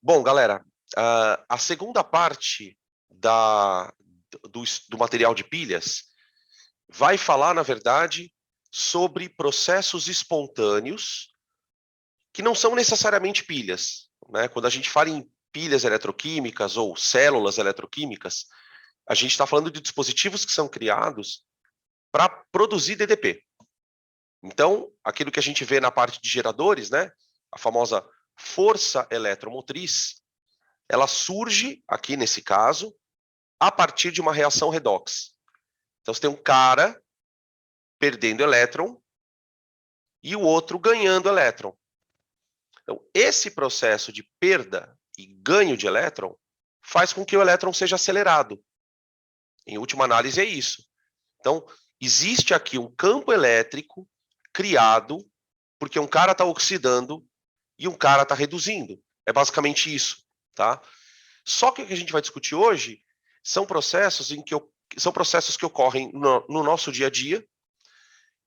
Bom, galera, a segunda parte do material de pilhas vai falar, na verdade, sobre processos espontâneos que não são necessariamente pilhas, né? Quando a gente fala em pilhas eletroquímicas ou células eletroquímicas, a gente está falando de dispositivos que são criados para produzir DDP. Então, aquilo que a gente vê na parte de geradores, né? A famosa força eletromotriz, ela surge, aqui nesse caso, a partir de uma reação redox. Então, você tem um cara perdendo elétron e o outro ganhando elétron. Então, esse processo de perda e ganho de elétron faz com que o elétron seja acelerado. Em última análise, é isso. Então, existe aqui um campo elétrico criado porque um cara está oxidando e um cara está reduzindo. É basicamente isso, tá? Só que o que a gente vai discutir hoje são processos que ocorrem no nosso dia a dia,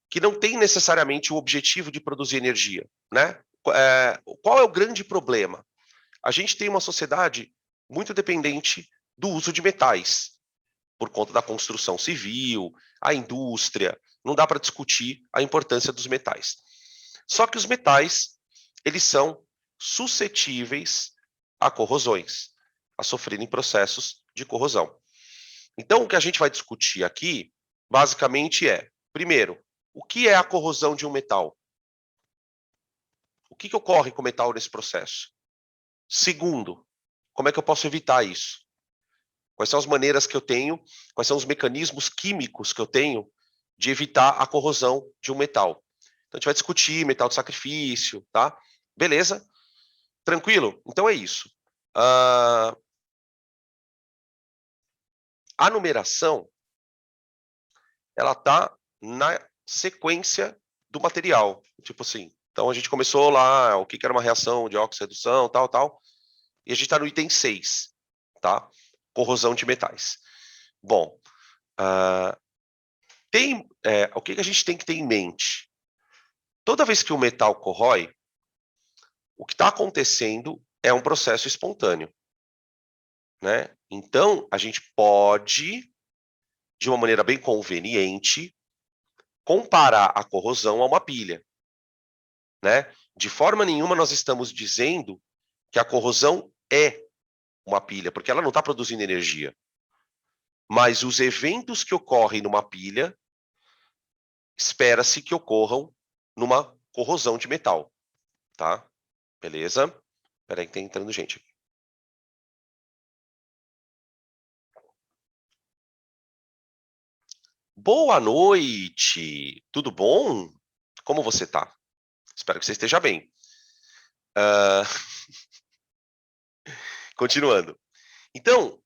que não tem necessariamente o objetivo de produzir energia, né? Qual é o grande problema? A gente tem uma sociedade muito dependente do uso de metais, por conta da construção civil, a indústria. Não dá para discutir a importância dos metais. Só que os metais, eles são suscetíveis a corrosões, a sofrerem processos de corrosão. Então, o que a gente vai discutir aqui, basicamente primeiro, o que é a corrosão de um metal? O que ocorre com o metal nesse processo? Segundo, como é que eu posso evitar isso? Quais são as maneiras que eu tenho, quais são os mecanismos químicos que eu tenho de evitar a corrosão de um metal? Então, a gente vai discutir metal de sacrifício, tá? Beleza? Tranquilo? Então é isso. A numeração, ela está na sequência do material. Tipo assim, então a gente começou lá, o que era uma reação de óxido-redução, tal, e a gente está no item 6, tá? Corrosão de metais. Bom, o que a gente tem que ter em mente? Toda vez que o metal corrói, o que está acontecendo é um processo espontâneo, né? Então, a gente pode, de uma maneira bem conveniente, comparar a corrosão a uma pilha, né? De forma nenhuma nós estamos dizendo que a corrosão é uma pilha, porque ela não está produzindo energia. Mas os eventos que ocorrem numa pilha, espera-se que ocorram numa corrosão de metal, tá? Beleza? Espera aí que tá entrando gente aqui. Boa noite! Tudo bom? Como você tá? Espero que você esteja bem. Continuando. Então,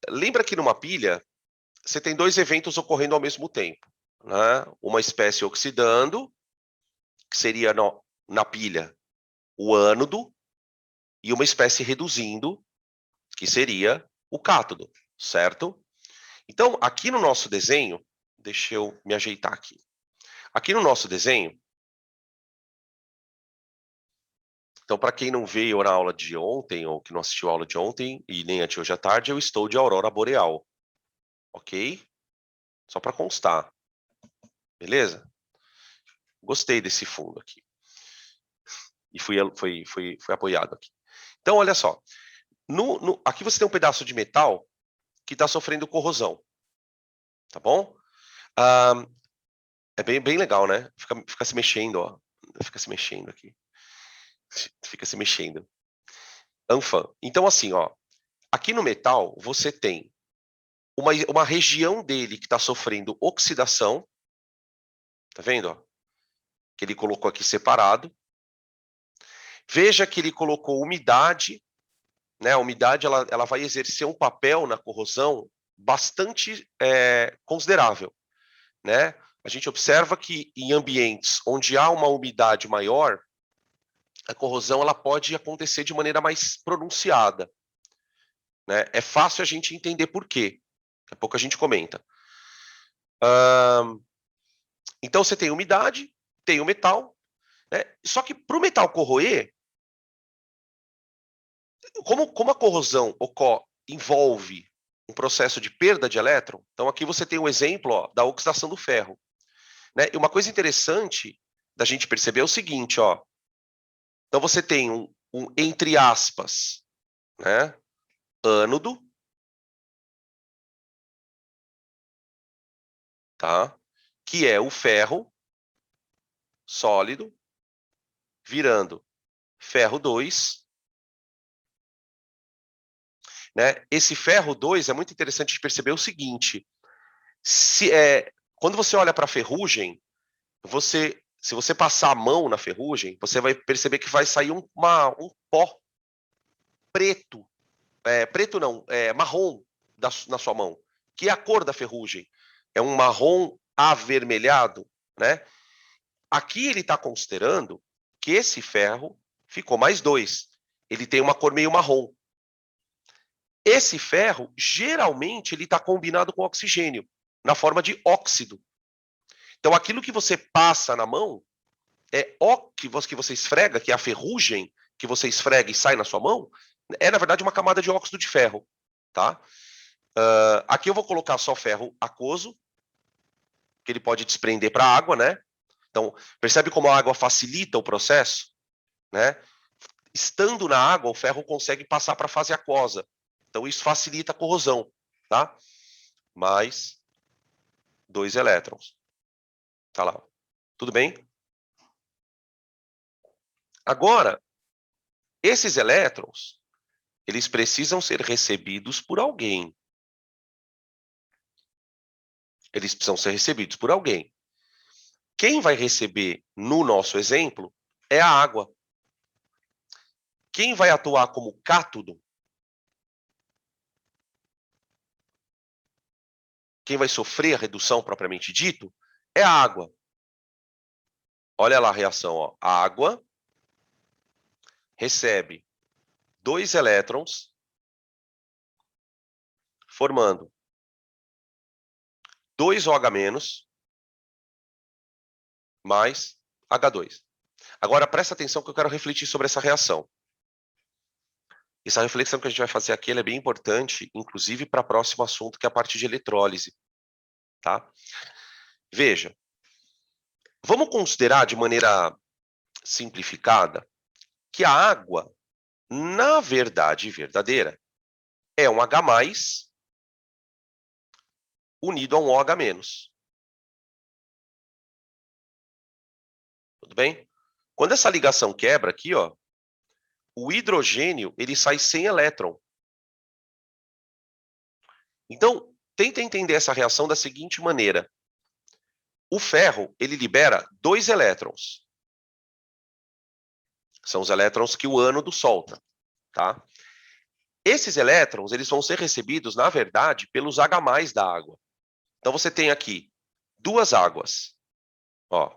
lembra que numa pilha, você tem dois eventos ocorrendo ao mesmo tempo, né? Uma espécie oxidando, que seria na pilha o ânodo, e uma espécie reduzindo, que seria o cátodo, certo? Então, aqui no nosso desenho, deixa eu me ajeitar aqui. Aqui no nosso desenho, então, para quem não veio na aula de ontem, ou que não assistiu a aula de ontem, e nem a de hoje à tarde, eu estou de aurora boreal, ok? Só para constar, beleza? Gostei desse fundo aqui. E fui apoiado aqui. Então, olha só. Aqui você tem um pedaço de metal que está sofrendo corrosão, tá bom? É bem legal, né? Fica se mexendo, ó. Fica se mexendo aqui. Fica se mexendo. Anfã. Então, assim, ó. Aqui no metal, você tem uma região dele que está sofrendo oxidação. Tá vendo, ó? Que ele colocou aqui separado. Veja que ele colocou umidade, né? A umidade ela vai exercer um papel na corrosão bastante considerável, né? A gente observa que em ambientes onde há uma umidade maior, a corrosão ela pode acontecer de maneira mais pronunciada, né? É fácil a gente entender por quê. Daqui a pouco a gente comenta. Então você tem umidade, tem o metal, né? Só que para o metal corroer, Como a corrosão envolve um processo de perda de elétron, então aqui você tem um exemplo, ó, da oxidação do ferro. Né? E uma coisa interessante da gente perceber é o seguinte, ó. Então você tem entre aspas, né, ânodo, tá? Que é o ferro sólido virando ferro 2, né? Esse ferro 2 é muito interessante de perceber o seguinte, quando você olha para a ferrugem, se você passar a mão na ferrugem, você vai perceber que vai sair um pó preto, preto não, marrom na sua mão, que é a cor da ferrugem. É um marrom avermelhado, né? Aqui ele está considerando que esse ferro ficou mais 2. Ele tem uma cor meio marrom. Esse ferro, geralmente, ele está combinado com oxigênio, na forma de óxido. Então, aquilo que você passa na mão, que você esfrega, que é a ferrugem que você esfrega e sai na sua mão, é, na verdade, uma camada de óxido de ferro. Tá? Aqui eu vou colocar só ferro aquoso, que ele pode desprender para a água, né? Então, percebe como a água facilita o processo? Né? Estando na água, o ferro consegue passar para a fase aquosa. Então, isso facilita a corrosão. Tá? Mais 2 elétrons. Tá lá. Tudo bem? Agora, esses elétrons, eles precisam ser recebidos por alguém. Eles precisam ser recebidos por alguém. Quem vai receber, no nosso exemplo, é a água. Quem vai atuar como cátodo, quem vai sofrer a redução propriamente dito, é a água. Olha lá a reação, ó. A água recebe 2 elétrons, formando 2 OH- mais H2. Agora, presta atenção que eu quero refletir sobre essa reação. Essa reflexão que a gente vai fazer aqui é bem importante, inclusive para o próximo assunto, que é a parte de eletrólise. Tá? Veja, vamos considerar de maneira simplificada que a água, na verdade verdadeira, é um H+, unido a um OH-. Tudo bem? Quando essa ligação quebra aqui, ó, o hidrogênio ele sai sem elétron. Então, tenta entender essa reação da seguinte maneira. O ferro, ele libera 2 elétrons. São os elétrons que o ânodo solta, tá? Esses elétrons, eles vão ser recebidos, na verdade, pelos H+ da água. Então, você tem aqui 2 águas, ó.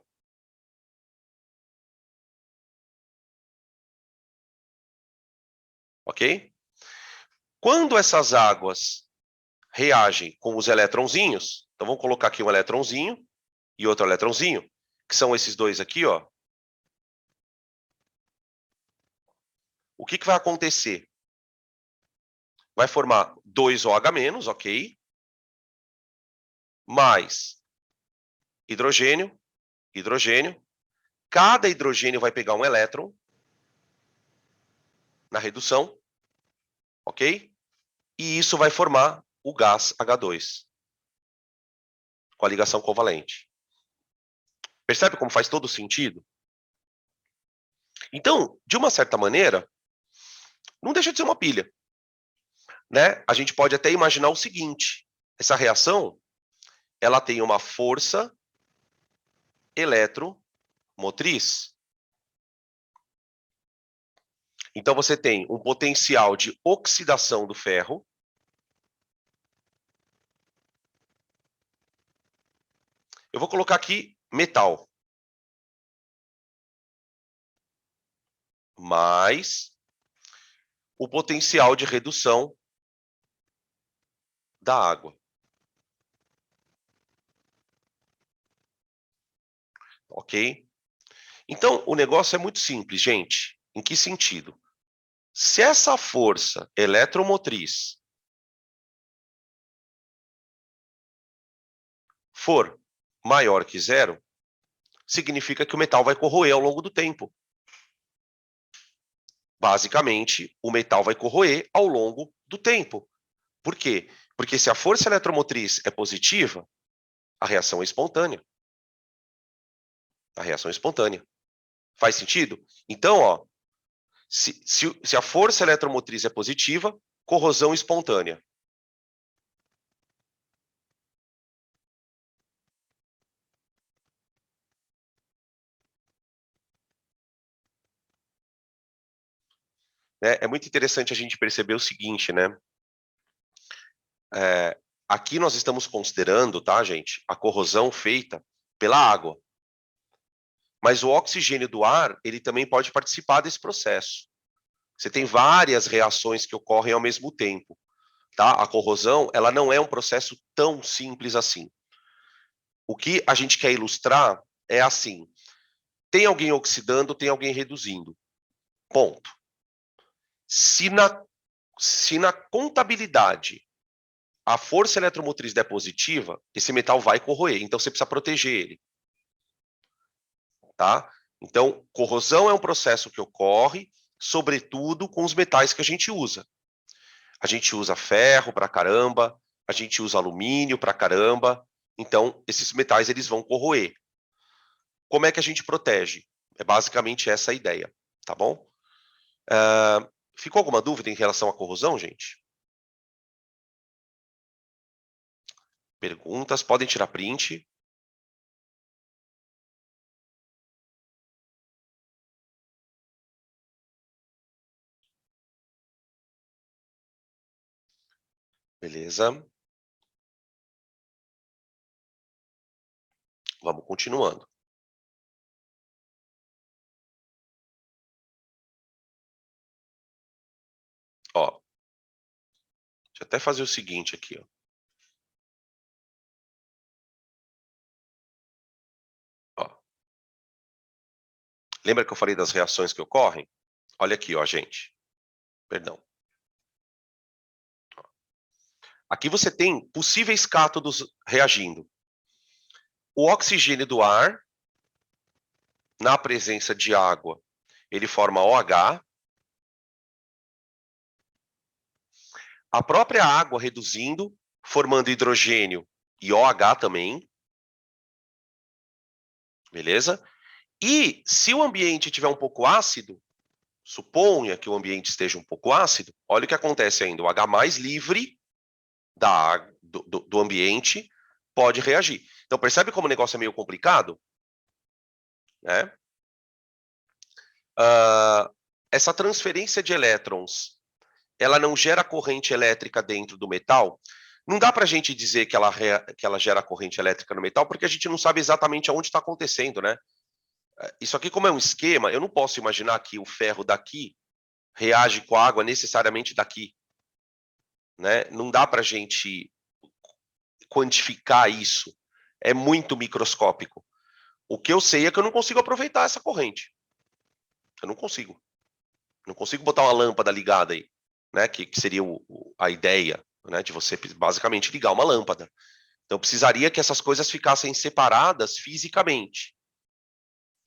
Ok? Quando essas águas reagem com os eletronzinhos, então vamos colocar aqui um eletronzinho e outro eletronzinho, que são esses dois aqui, ó. O que vai acontecer? Vai formar 2 OH-, ok? Mais hidrogênio, hidrogênio. Cada hidrogênio vai pegar um elétron na redução, ok? E isso vai formar o gás H2, com a ligação covalente. Percebe como faz todo sentido? Então, de uma certa maneira, não deixa de ser uma pilha. Né? A gente pode até imaginar o seguinte, essa reação, ela tem uma força eletromotriz. Então, você tem um potencial de oxidação do ferro, eu vou colocar aqui metal, mais o potencial de redução da água. Ok? Então, o negócio é muito simples, gente. Em que sentido? Se essa força eletromotriz for maior que zero, significa que o metal vai corroer ao longo do tempo. Basicamente, o metal vai corroer ao longo do tempo. Por quê? Porque se a força eletromotriz é positiva, a reação é espontânea. A reação é espontânea. Faz sentido? Então, ó, se a força eletromotriz é positiva, corrosão espontânea. Né? É muito interessante a gente perceber o seguinte, né? Aqui nós estamos considerando, tá, gente, a corrosão feita pela água. Mas o oxigênio do ar, ele também pode participar desse processo. Você tem várias reações que ocorrem ao mesmo tempo, tá? A corrosão, ela não é um processo tão simples assim. O que a gente quer ilustrar é assim: tem alguém oxidando, tem alguém reduzindo. Ponto. Se na contabilidade a força eletromotriz der positiva, esse metal vai corroer, então você precisa proteger ele. Tá? Então, corrosão é um processo que ocorre, sobretudo com os metais que a gente usa. A gente usa ferro pra caramba, a gente usa alumínio pra caramba, então esses metais eles vão corroer. Como é que a gente protege? É basicamente essa a ideia, tá bom? Ficou alguma dúvida em relação à corrosão, gente? Perguntas? Podem tirar print. Beleza. Vamos continuando. Ó, deixa eu até fazer o seguinte aqui, ó. Ó. Lembra que eu falei das reações que ocorrem? Olha aqui, ó, gente. Perdão. Aqui você tem possíveis cátodos reagindo. O oxigênio do ar, na presença de água, ele forma OH. A própria água reduzindo, formando hidrogênio e OH também. Beleza? E se o ambiente estiver um pouco ácido, suponha que o ambiente esteja um pouco ácido, olha o que acontece ainda. O H+ livre do ambiente pode reagir. Então, percebe como o negócio é meio complicado? Né? Essa transferência de elétrons, ela não gera corrente elétrica dentro do metal. Não dá para a gente dizer que ela gera corrente elétrica no metal, porque a gente não sabe exatamente aonde está acontecendo, né? Isso aqui, como é um esquema, eu não posso imaginar que o ferro daqui reage com a água necessariamente daqui. Né? Não dá para a gente quantificar isso. É muito microscópico. O que eu sei é que eu não consigo aproveitar essa corrente. Eu não consigo. Não consigo botar uma lâmpada ligada aí, né? Que seria a ideia, né? De você basicamente ligar uma lâmpada. Então precisaria que essas coisas ficassem separadas fisicamente.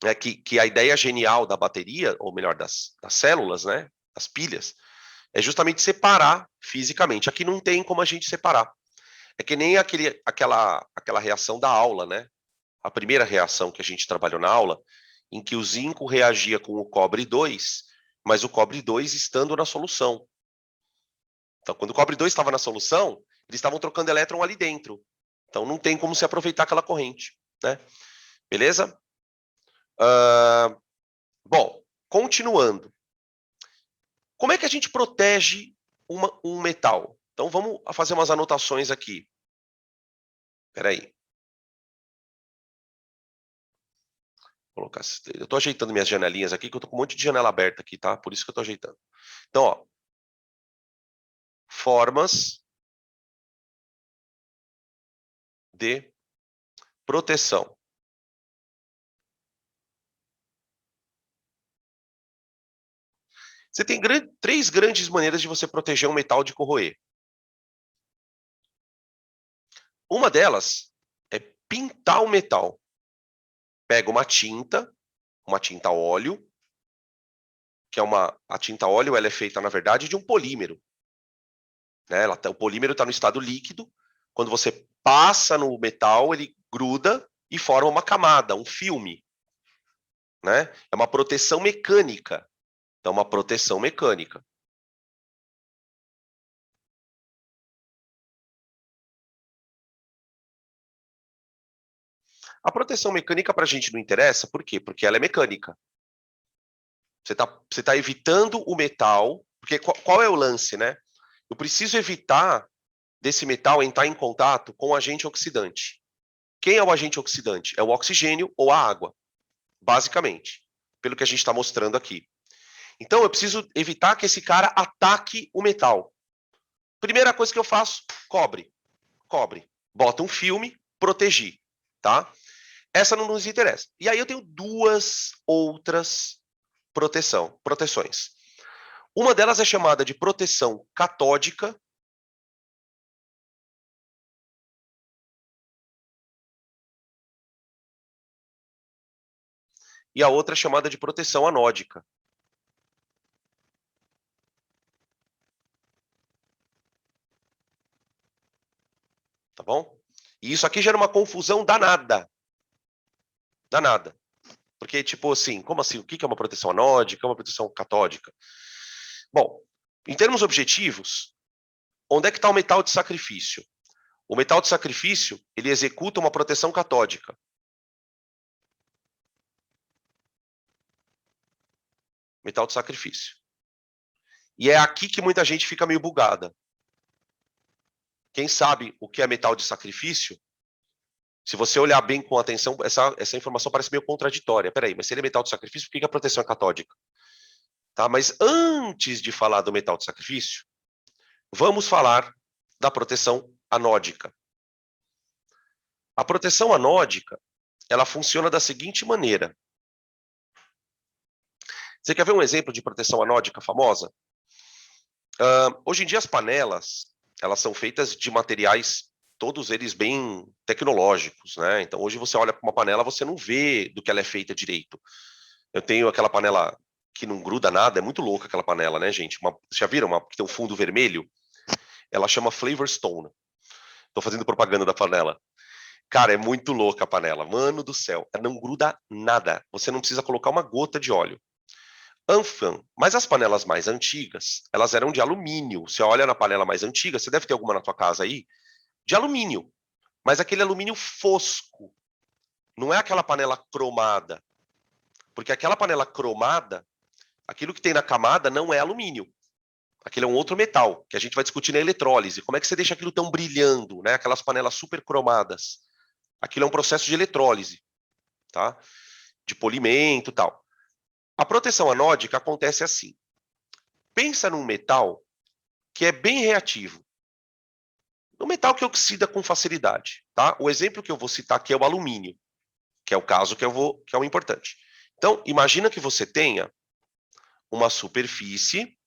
Né? Que a ideia genial da bateria, ou melhor, das células, né? Das pilhas, é justamente separar fisicamente. Aqui não tem como a gente separar. É que nem aquela reação da aula, né? A primeira reação que a gente trabalhou na aula, em que o zinco reagia com o cobre 2, mas o cobre 2 estando na solução. Então, quando o cobre 2 estava na solução, eles estavam trocando elétron ali dentro. Então, não tem como se aproveitar aquela corrente. Né? Beleza? Bom, continuando. Como é que a gente protege um metal? Então, vamos fazer umas anotações aqui. Espera aí. Colocar, eu estou ajeitando minhas janelinhas aqui, que eu estou com um monte de janela aberta aqui, tá? Por isso que eu estou ajeitando. Então, ó, formas de proteção. Você tem três grandes maneiras de você proteger um metal de corroer. Uma delas é pintar o metal. Pega uma tinta óleo, que é a tinta óleo, ela é feita, na verdade, de um polímero. Né? O polímero está no estado líquido. Quando você passa no metal, ele gruda e forma uma camada, um filme. Né? É uma proteção mecânica. Então, uma proteção mecânica. A proteção mecânica para a gente não interessa, por quê? Porque ela é mecânica. Você tá evitando o metal, porque qual é o lance, né? Eu preciso evitar desse metal entrar em contato com o agente oxidante. Quem é o agente oxidante? É o oxigênio ou a água, basicamente, pelo que a gente está mostrando aqui. Então, eu preciso evitar que esse cara ataque o metal. Primeira coisa que eu faço, cobre. Bota um filme, protegi, tá? Essa não nos interessa. E aí eu tenho duas outras proteções. Uma delas é chamada de proteção catódica. E a outra é chamada de proteção anódica. Tá bom? E isso aqui gera uma confusão danada. Danada. Porque, tipo assim, como assim? O que é uma proteção anódica? Uma proteção catódica? Bom, em termos objetivos, onde é que está o metal de sacrifício? O metal de sacrifício, ele executa uma proteção catódica. Metal de sacrifício. E é aqui que muita gente fica meio bugada. Quem sabe o que é metal de sacrifício, se você olhar bem com atenção, essa informação parece meio contraditória. Peraí, mas se ele é metal de sacrifício, por que a proteção é catódica? Tá? Mas antes de falar do metal de sacrifício, vamos falar da proteção anódica. A proteção anódica, ela funciona da seguinte maneira. Você quer ver um exemplo de proteção anódica famosa? Hoje em dia as panelas, elas são feitas de materiais, todos eles bem tecnológicos, né? Então hoje você olha para uma panela, você não vê do que ela é feita direito. Eu tenho aquela panela que não gruda nada, é muito louca aquela panela, né, gente? Já viram uma que tem um fundo vermelho? Ela chama Flavor Stone. Tô fazendo propaganda da panela. Cara, é muito louca a panela. Mano do céu, ela não gruda nada. Você não precisa colocar uma gota de óleo. Mas as panelas mais antigas, elas eram de alumínio. Você olha na panela mais antiga, você deve ter alguma na tua casa aí, de alumínio. Mas aquele alumínio fosco. Não é aquela panela cromada. Porque aquela panela cromada, aquilo que tem na camada não é alumínio. Aquele é um outro metal, que a gente vai discutir na eletrólise. Como é que você deixa aquilo tão brilhando, né? Aquelas panelas super cromadas. Aquilo é um processo de eletrólise, tá? De polimento e tal. A proteção anódica acontece assim. Pensa num metal que é bem reativo. Um metal que oxida com facilidade, tá? O exemplo que eu vou citar aqui é o alumínio, que é o caso que é o importante. Então, imagina que você tenha uma superfície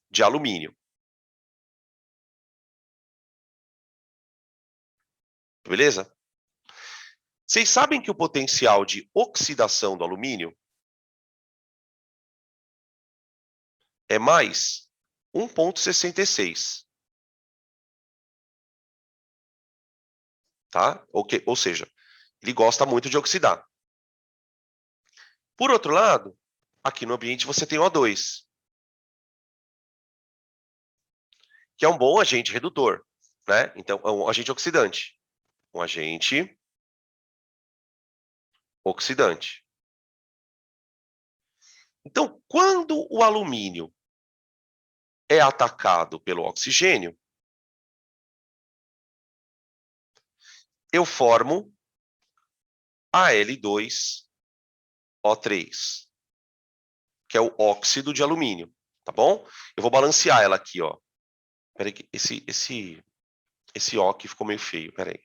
de alumínio. Beleza? Vocês sabem que o potencial de oxidação do alumínio é mais 1,66. Tá? Ou seja, ele gosta muito de oxidar. Por outro lado, aqui no ambiente você tem O2, que é um bom agente redutor, né? Então, é um agente oxidante. Um agente oxidante. Então, quando o alumínio é atacado pelo oxigênio, eu formo Al2O3, que é o óxido de alumínio, tá bom? Eu vou balancear ela aqui, ó. Peraí, que esse O aqui ficou meio feio, peraí.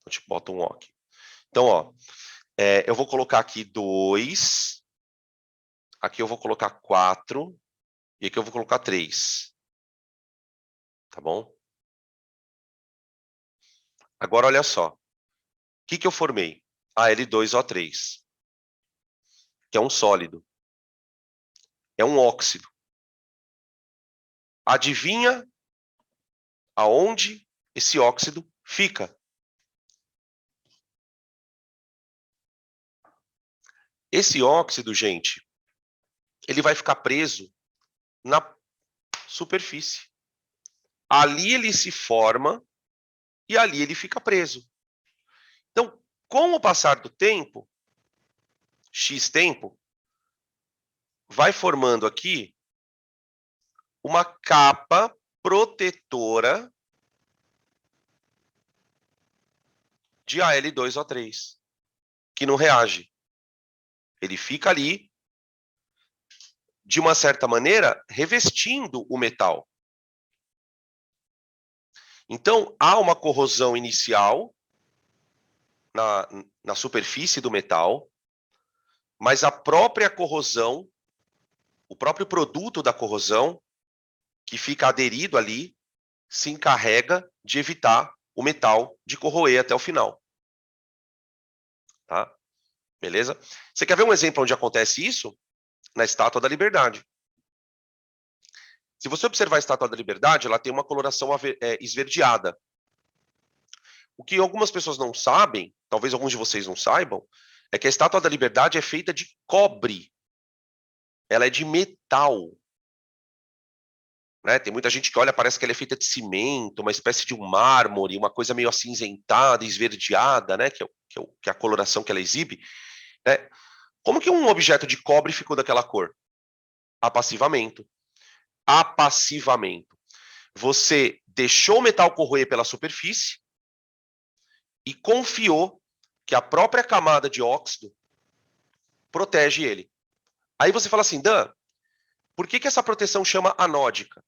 A gente bota um O aqui. Então, ó, eu vou colocar aqui 2, aqui eu vou colocar 4, e aqui eu vou colocar 3. Tá bom? Agora, olha só. O que eu formei? Al2O3, que é um sólido. É um óxido. Adivinha aonde esse óxido fica? Esse óxido, gente, ele vai ficar preso na superfície. Ali ele se forma e ali ele fica preso. Então, com o passar do tempo, X tempo, vai formando aqui uma capa protetora de Al2O3, que não reage. Ele fica ali, de uma certa maneira, revestindo o metal. Então, há uma corrosão inicial na superfície do metal, mas a própria corrosão, o próprio produto da corrosão, que fica aderido ali, se encarrega de evitar o metal de corroer até o final. Tá? Beleza? Você quer ver um exemplo onde acontece isso? Na Estátua da Liberdade. Se você observar a Estátua da Liberdade, ela tem uma coloração esverdeada. O que algumas pessoas não sabem, talvez alguns de vocês não saibam, é que a Estátua da Liberdade é feita de cobre. Ela é de metal. Né? Tem muita gente que olha, parece que ela é feita de cimento, uma espécie de um mármore, uma coisa meio acinzentada, esverdeada, né? Que é a coloração que ela exibe. Né? Como que um objeto de cobre ficou daquela cor? Apassivamento. Apassivamento. Você deixou o metal corroer pela superfície e confiou que a própria camada de óxido protege ele. Aí você fala assim, Dan, por que essa proteção chama anódica?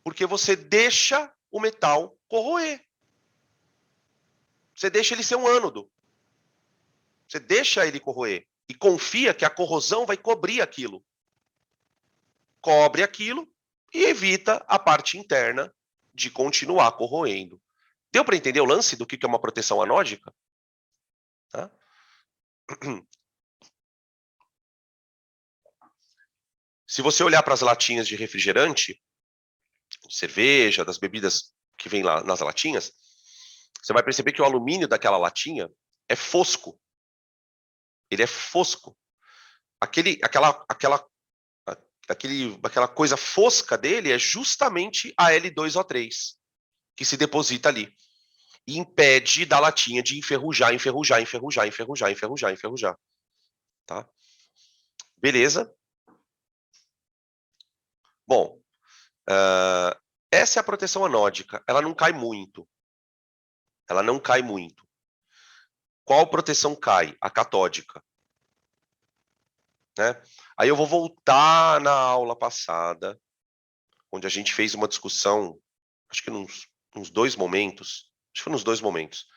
Porque você deixa o metal corroer. Você deixa ele ser um ânodo. Você deixa ele corroer. E confia que a corrosão vai cobrir aquilo. Cobre aquilo e evita a parte interna de continuar corroendo. Deu para entender o lance do que é uma proteção anódica? Tá? Se você olhar para as latinhas de refrigerante, de cerveja, das bebidas que vem lá nas latinhas, você vai perceber que o alumínio daquela latinha é fosco. Ele é fosco. Aquela coisa fosca dele é justamente a Al2O3, que se deposita ali. E impede da latinha de enferrujar. Tá? Beleza? Bom, essa é a proteção anódica. Ela não cai muito. Ela não cai muito. Qual proteção cai? A catódica. Né? Aí eu vou voltar na aula passada, onde a gente fez uma discussão, acho que nos dois momentos, acho que foi nos dois momentos,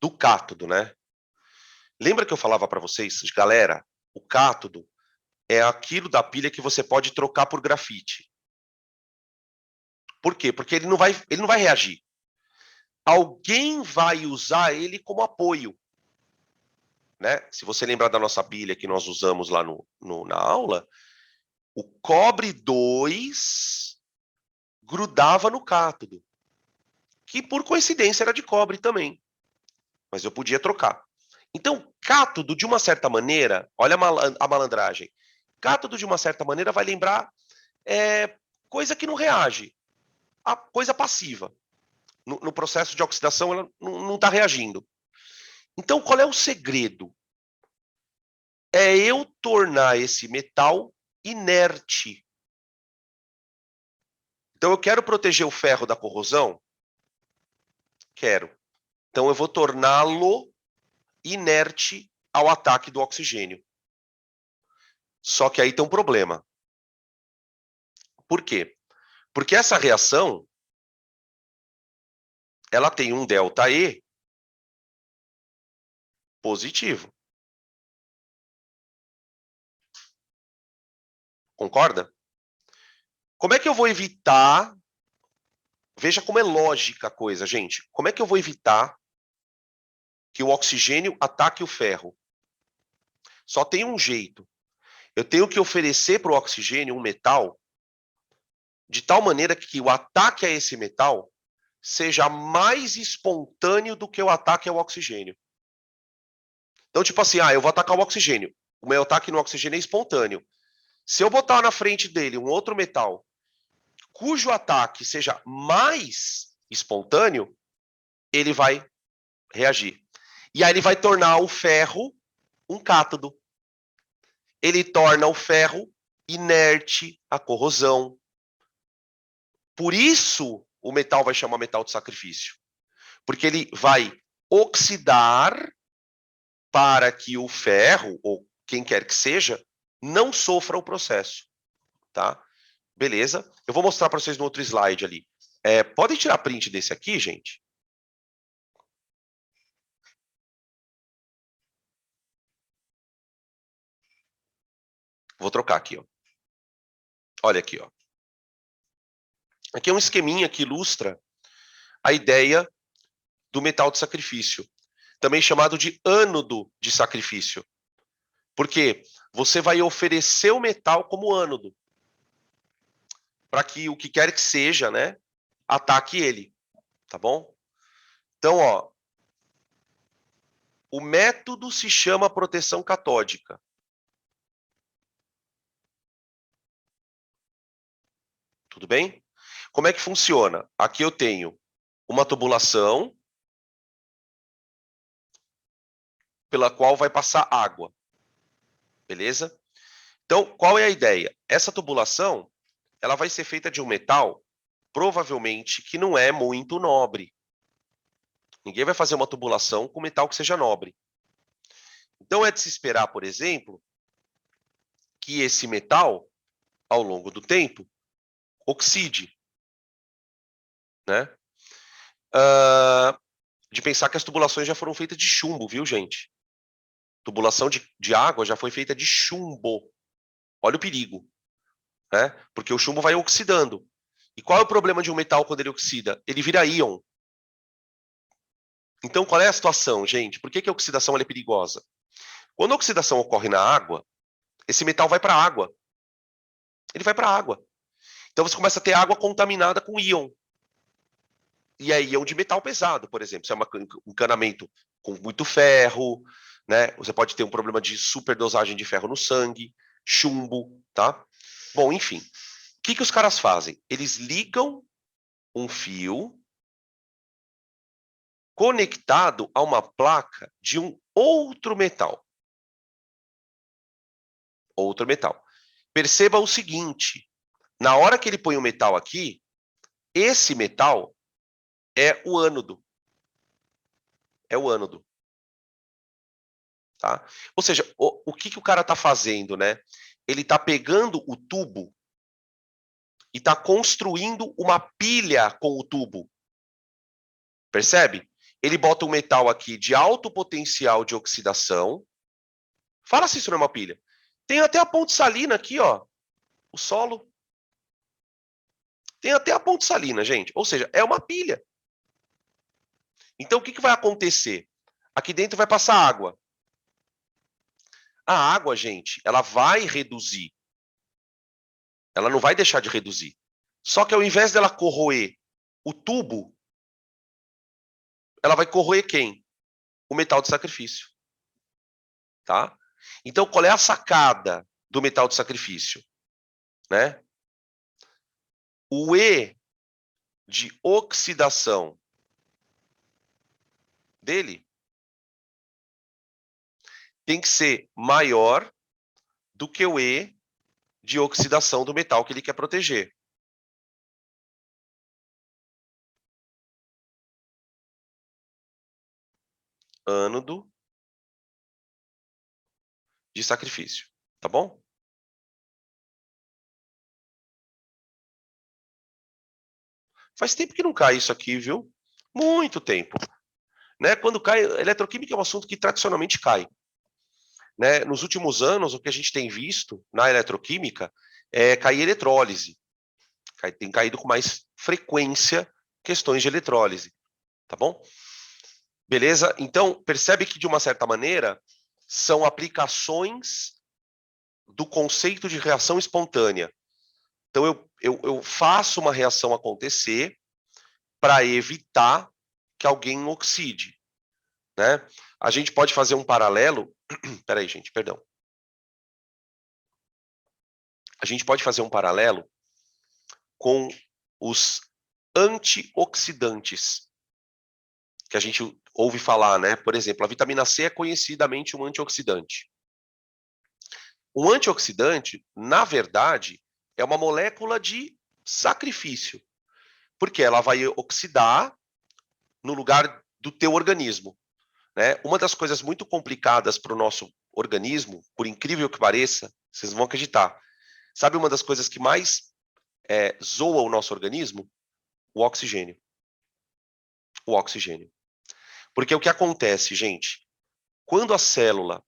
do cátodo, né? Lembra que eu falava para vocês, galera, o cátodo é aquilo da pilha que você pode trocar por grafite. Por quê? Porque ele não vai reagir. Alguém vai usar ele como apoio. Né? Se você lembrar da nossa pilha que nós usamos lá na aula, o cobre 2 grudava no cátodo, que por coincidência era de cobre também, mas eu podia trocar. Então, cátodo, de uma certa maneira, olha a malandragem, cátodo, de uma certa maneira, vai lembrar coisa que não reage, a coisa passiva. No processo de oxidação, ela não está reagindo. Então, qual é o segredo? É eu tornar esse metal inerte. Então, eu quero proteger o ferro da corrosão? Quero. Então, eu vou torná-lo inerte ao ataque do oxigênio. Só que aí tem um problema. Por quê? Porque essa reação, ela tem um ΔE positivo. Concorda? Como é que eu vou evitar... Veja como é lógica a coisa, gente. Como é que eu vou evitar que o oxigênio ataque o ferro? Só tem um jeito. Eu tenho que oferecer para o oxigênio um metal de tal maneira que o ataque a esse metal seja mais espontâneo do que o ataque ao oxigênio. Então, tipo assim, eu vou atacar o oxigênio. O meu ataque no oxigênio é espontâneo. Se eu botar na frente dele um outro metal cujo ataque seja mais espontâneo, ele vai reagir. E aí ele vai tornar o ferro um cátodo. Ele torna o ferro inerte à corrosão. Por isso, o metal vai chamar metal de sacrifício. Porque ele vai oxidar para que o ferro, ou quem quer que seja, não sofra o processo. Tá? Beleza? Eu vou mostrar para vocês no outro slide ali. Podem tirar print desse aqui, gente? Vou trocar aqui, ó. Olha aqui, ó. Aqui é um esqueminha que ilustra a ideia do metal de sacrifício, também chamado de ânodo de sacrifício. Porque você vai oferecer o metal como ânodo, para que o que quer que seja, né, ataque ele, tá bom? Então, ó, o método se chama proteção catódica. Tudo bem? Como é que funciona? Aqui eu tenho uma tubulação pela qual vai passar água. Beleza? Então, qual é a ideia? Essa tubulação, ela vai ser feita de um metal, provavelmente, que não é muito nobre. Ninguém vai fazer uma tubulação com metal que seja nobre. Então, é de se esperar, por exemplo, que esse metal, ao longo do tempo, oxide. Né? De pensar que as tubulações já foram feitas de chumbo, viu, gente? Tubulação de água já foi feita de chumbo. Olha o perigo. Né? Porque o chumbo vai oxidando. E qual é o problema de um metal quando ele oxida? Ele vira íon. Então, qual é a situação, gente? Por que a oxidação é perigosa? Quando a oxidação ocorre na água, esse metal vai para a água. Ele vai para a água. Então, você começa a ter água contaminada com íon. E é íon de metal pesado, por exemplo. Se é um encanamento com muito ferro, né? Você pode ter um problema de superdosagem de ferro no sangue, chumbo, tá? Bom, enfim. O que os caras fazem? Eles ligam um fio conectado a uma placa de um outro metal. Outro metal. Perceba o seguinte, na hora que ele põe o metal aqui, esse metal é o ânodo. É o ânodo. Tá? Ou seja, o que o cara está fazendo, né? Ele está pegando o tubo e está construindo uma pilha com o tubo. Percebe? Ele bota um metal aqui de alto potencial de oxidação. Fala se isso não é uma pilha. Tem até a ponte salina aqui, ó. O solo. Tem até a ponte salina, gente. Ou seja, é uma pilha. Então, o que vai acontecer? Aqui dentro vai passar água. A água, gente, ela vai reduzir. Ela não vai deixar de reduzir. Só que ao invés dela corroer o tubo, ela vai corroer quem? O metal de sacrifício. Tá? Então, qual é a sacada do metal de sacrifício? Né? O E de oxidação dele tem que ser maior do que o E de oxidação do metal que ele quer proteger. Ânodo de sacrifício. Tá bom? Faz tempo que não cai isso aqui, viu? Muito tempo. Né? Quando cai, eletroquímica é um assunto que tradicionalmente cai. Né? Nos últimos anos, o que a gente tem visto na eletroquímica é cair eletrólise. Tem caído com mais frequência questões de eletrólise, tá bom? Beleza? Então, percebe que, de uma certa maneira, são aplicações do conceito de reação espontânea. Então, eu faço uma reação acontecer para evitar que alguém oxide, né? A gente pode fazer um paralelo... Peraí, gente, perdão. A gente pode fazer um paralelo com os antioxidantes, que a gente ouve falar, né? Por exemplo, a vitamina C é conhecidamente um antioxidante. Um antioxidante, na verdade, é uma molécula de sacrifício, porque ela vai oxidar no lugar do teu organismo, né? Uma das coisas muito complicadas para o nosso organismo, por incrível que pareça, vocês vão acreditar, sabe uma das coisas que mais zoa o nosso organismo? O oxigênio. O oxigênio. Porque o que acontece, gente, quando a célula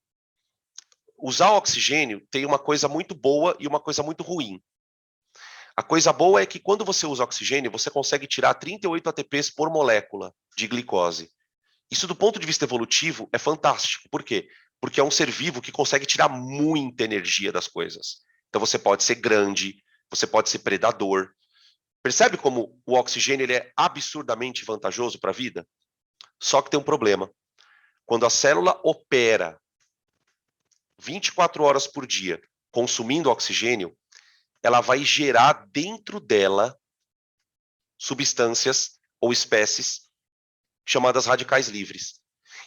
usar oxigênio, tem uma coisa muito boa e uma coisa muito ruim. A coisa boa é que quando você usa oxigênio, você consegue tirar 38 ATPs por molécula de glicose. Isso, do ponto de vista evolutivo, é fantástico. Por quê? Porque é um ser vivo que consegue tirar muita energia das coisas. Então você pode ser grande, você pode ser predador. Percebe como o oxigênio ele é absurdamente vantajoso para a vida? Só que tem um problema. Quando a célula opera 24 horas por dia consumindo oxigênio, ela vai gerar dentro dela substâncias ou espécies chamadas radicais livres.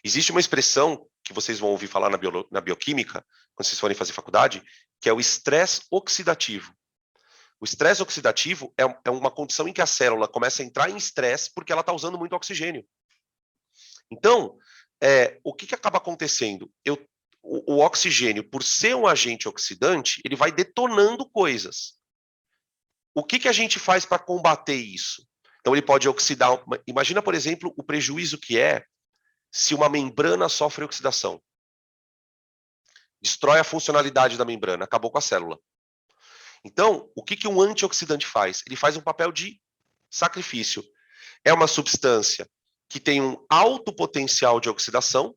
Existe uma expressão que vocês vão ouvir falar na bioquímica, quando vocês forem fazer faculdade, que é o estresse oxidativo. O estresse oxidativo é uma condição em que a célula começa a entrar em estresse porque ela está usando muito oxigênio. Então, o que acaba acontecendo? O oxigênio, por ser um agente oxidante, ele vai detonando coisas. O que a gente faz para combater isso? Então, ele pode oxidar. Imagina, por exemplo, o prejuízo que é se uma membrana sofre oxidação. Destrói a funcionalidade da membrana, acabou com a célula. Então, o que um antioxidante faz? Ele faz um papel de sacrifício. É uma substância que tem um alto potencial de oxidação,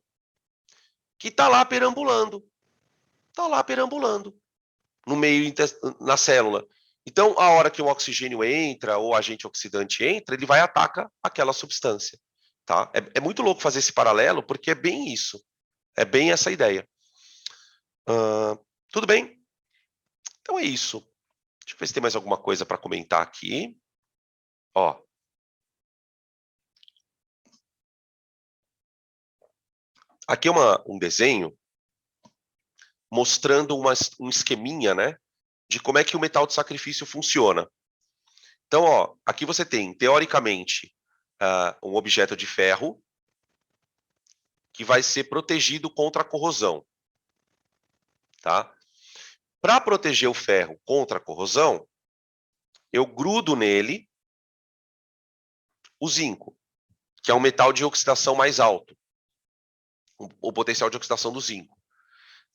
que está lá perambulando. Está lá perambulando no meio, na célula. Então, a hora que o oxigênio entra, ou o agente oxidante entra, ele vai e ataca aquela substância. Tá? É muito louco fazer esse paralelo, porque é bem isso. É bem essa ideia. Tudo bem? Então é isso. Deixa eu ver se tem mais alguma coisa para comentar aqui. Ó. Aqui é um desenho mostrando um esqueminha, né, de como é que o metal de sacrifício funciona. Então, ó, aqui você tem, teoricamente, um objeto de ferro que vai ser protegido contra a corrosão. Tá? Para proteger o ferro contra a corrosão, eu grudo nele o zinco, que é um metal de oxidação mais alto, o potencial de oxidação do zinco.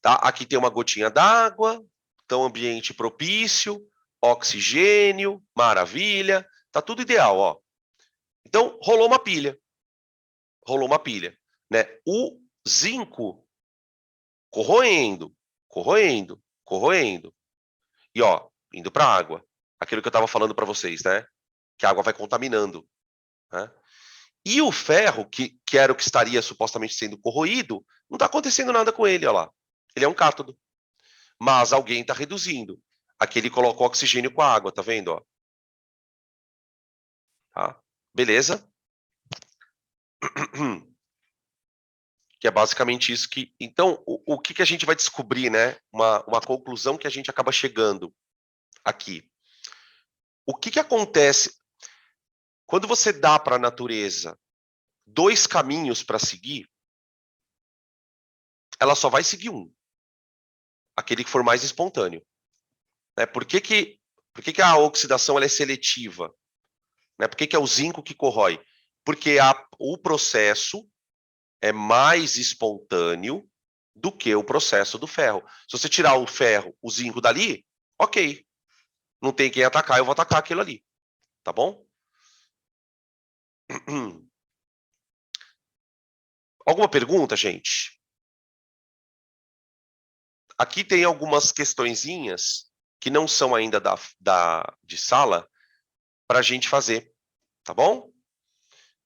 Tá? Aqui tem uma gotinha d'água, então ambiente propício, oxigênio, maravilha, tá tudo ideal, ó. Então, rolou uma pilha. Rolou uma pilha, né? O zinco corroendo, corroendo, corroendo. E, ó, indo para a água. Aquilo que eu estava falando para vocês, né? Que a água vai contaminando. Né? E o ferro, que era o que estaria supostamente sendo corroído, não está acontecendo nada com ele, ó lá. Ele é um cátodo. Mas alguém está reduzindo. Aqui ele colocou oxigênio com a água, tá vendo? Ó? Tá? Beleza? Que é basicamente isso que... Então, o que a gente vai descobrir, né? Uma conclusão que a gente acaba chegando aqui. O que acontece quando você dá para a natureza 2 caminhos para seguir? Ela só vai seguir um. Aquele que for mais espontâneo. Né? Por que a oxidação ela é seletiva? Né? Por que é o zinco que corrói? Porque o processo é mais espontâneo do que o processo do ferro. Se você tirar o ferro, o zinco dali, ok. Não tem quem atacar, eu vou atacar aquilo ali. Tá bom? Alguma pergunta, gente? Aqui tem algumas questõezinhas que não são ainda de sala para a gente fazer, tá bom?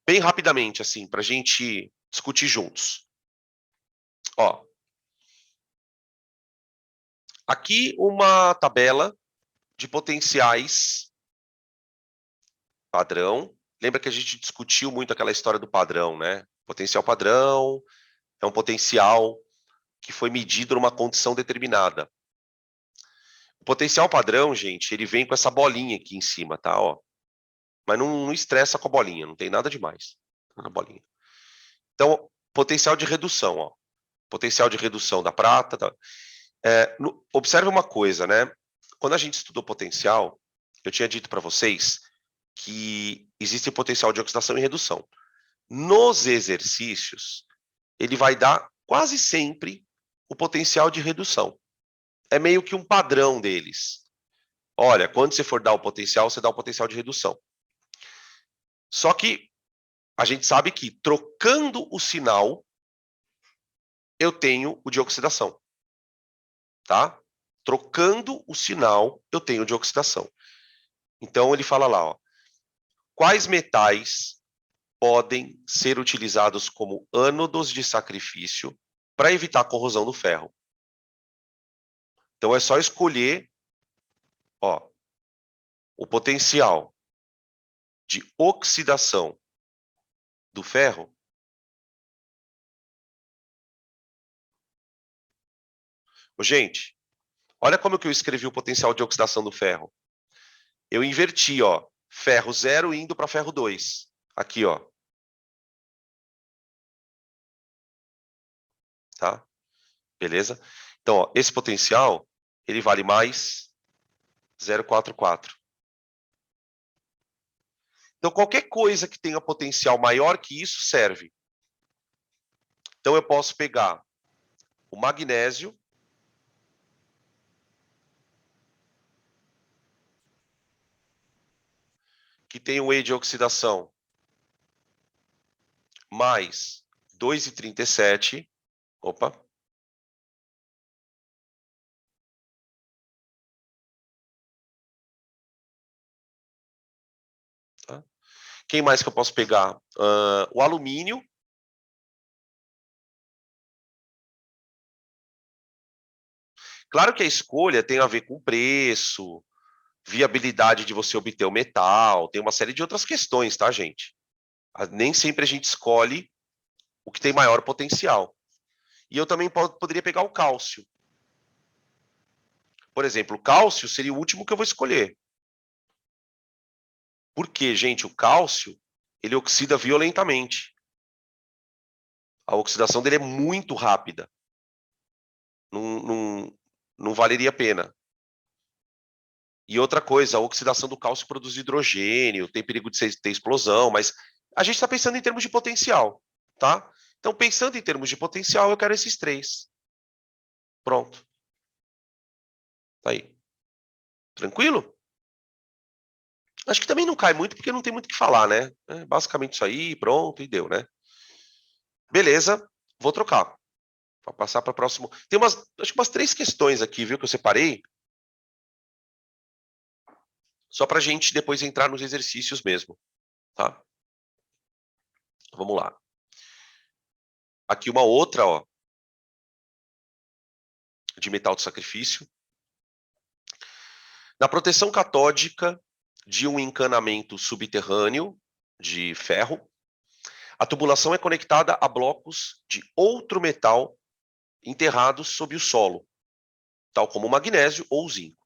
Bem rapidamente, assim, para a gente discutir juntos. Ó, aqui uma tabela de potenciais padrão. Lembra que a gente discutiu muito aquela história do padrão, né? Potencial padrão é um potencial que foi medido numa condição determinada. O potencial padrão, gente, ele vem com essa bolinha aqui em cima, tá? Ó. Mas não estressa com a bolinha, não tem nada demais na bolinha. Então, potencial de redução, ó. Potencial de redução da prata. Observe uma coisa, né? Quando a gente estudou potencial, eu tinha dito para vocês que existe potencial de oxidação e redução. Nos exercícios, ele vai dar quase sempre o potencial de redução. É meio que um padrão deles. Olha, quando você for dar o potencial, você dá o potencial de redução. Só que a gente sabe que trocando o sinal, eu tenho o de oxidação. Tá? Trocando o sinal, eu tenho o de oxidação. Então, ele fala lá, ó, quais metais podem ser utilizados como ânodos de sacrifício para evitar a corrosão do ferro? Então, é só escolher, ó, o potencial de oxidação do ferro. Gente, olha como que eu escrevi o potencial de oxidação do ferro. Eu inverti, ó, ferro 0 indo para ferro 2. Aqui, ó. Tá? Beleza? Então, ó, esse potencial, ele vale mais 0,44. Então, qualquer coisa que tenha potencial maior que isso serve. Então, eu posso pegar o magnésio, que tem um E de oxidação, mais 2,37. Opa. Tá? Quem mais que eu posso pegar? O alumínio. Claro que a escolha tem a ver com preço, viabilidade de você obter o metal, tem uma série de outras questões, tá, gente? Nem sempre a gente escolhe o que tem maior potencial. E eu também poderia pegar o cálcio. Por exemplo, o cálcio seria o último que eu vou escolher. Porque, gente, o cálcio, ele oxida violentamente. A oxidação dele é muito rápida. Não valeria a pena. E outra coisa, a oxidação do cálcio produz hidrogênio, tem perigo de ter explosão, mas a gente está pensando em termos de potencial, tá? Então, pensando em termos de potencial, eu quero esses três. Pronto. Tá aí. Tranquilo? Acho que também não cai muito, porque não tem muito o que falar, né? É basicamente isso aí, pronto, e deu, né? Beleza, vou trocar. Vou passar para o próximo. Tem acho que umas 3 questões aqui, viu, que eu separei. Só para a gente depois entrar nos exercícios mesmo, tá? Vamos lá. Aqui uma outra, ó, de metal de sacrifício. Na proteção catódica de um encanamento subterrâneo de ferro, a tubulação é conectada a blocos de outro metal enterrados sob o solo, tal como o magnésio ou o zinco.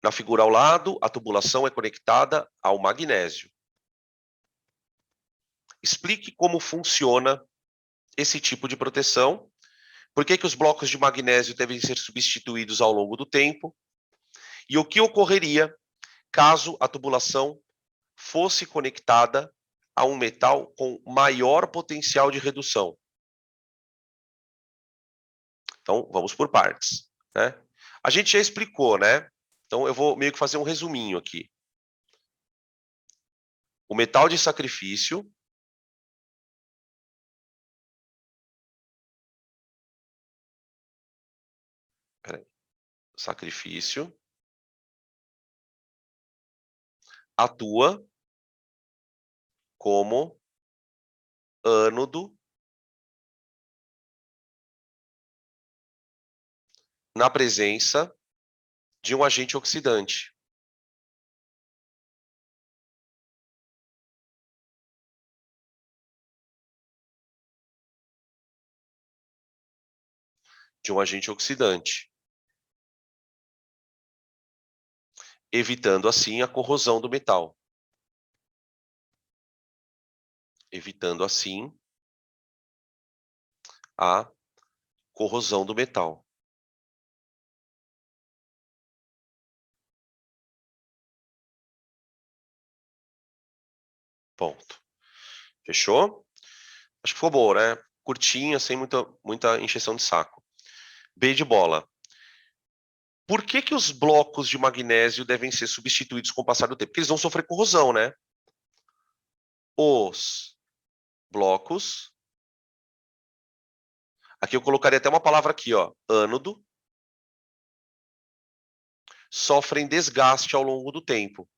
Na figura ao lado, a tubulação é conectada ao magnésio. Explique como funciona esse tipo de proteção, por que os blocos de magnésio devem ser substituídos ao longo do tempo, e o que ocorreria caso a tubulação fosse conectada a um metal com maior potencial de redução? Então, vamos por partes, né? A gente já explicou, né? Então, eu vou meio que fazer um resuminho aqui. O metal de sacrifício atua como ânodo na presença de um agente oxidante. Evitando assim a corrosão do metal. Evitando assim a corrosão do metal. Ponto. Fechou? Acho que ficou bom, né? Curtinha, sem muita encheção de saco. B de bola. Por que que os blocos de magnésio devem ser substituídos com o passar do tempo? Porque eles vão sofrer corrosão, né? Os blocos. Aqui eu colocaria até uma palavra aqui, ó. Ânodo. Sofrem desgaste ao longo do tempo.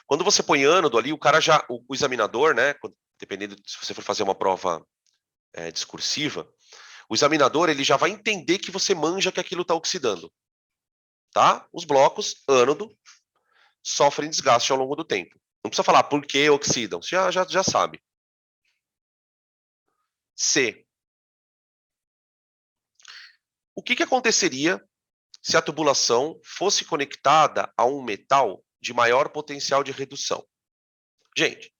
Quando você põe ânodo ali, o cara já, o examinador, né? Dependendo se você for fazer uma prova discursiva, o examinador ele já vai entender que você manja que aquilo está oxidando, tá? Os blocos ânodo sofrem desgaste ao longo do tempo. Não precisa falar por que oxidam, você já sabe. C. O que aconteceria se a tubulação fosse conectada a um metal de maior potencial de redução? Gente,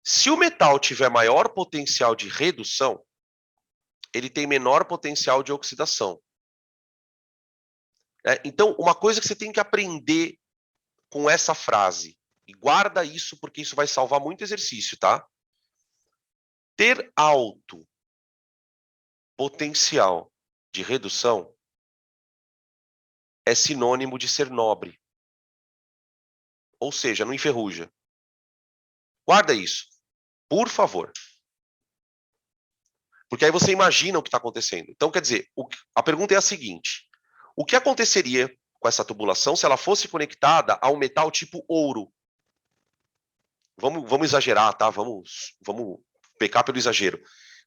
se o metal tiver maior potencial de redução, ele tem menor potencial de oxidação. Então, uma coisa que você tem que aprender com essa frase, e guarda isso porque isso vai salvar muito exercício, tá? Ter alto potencial de redução é sinônimo de ser nobre. Ou seja, não enferruja. Guarda isso, por favor. Porque aí você imagina o que está acontecendo. Então, quer dizer, a pergunta é a seguinte: o que aconteceria com essa tubulação se ela fosse conectada a um metal tipo ouro? Vamos exagerar, tá? Vamos pecar pelo exagero.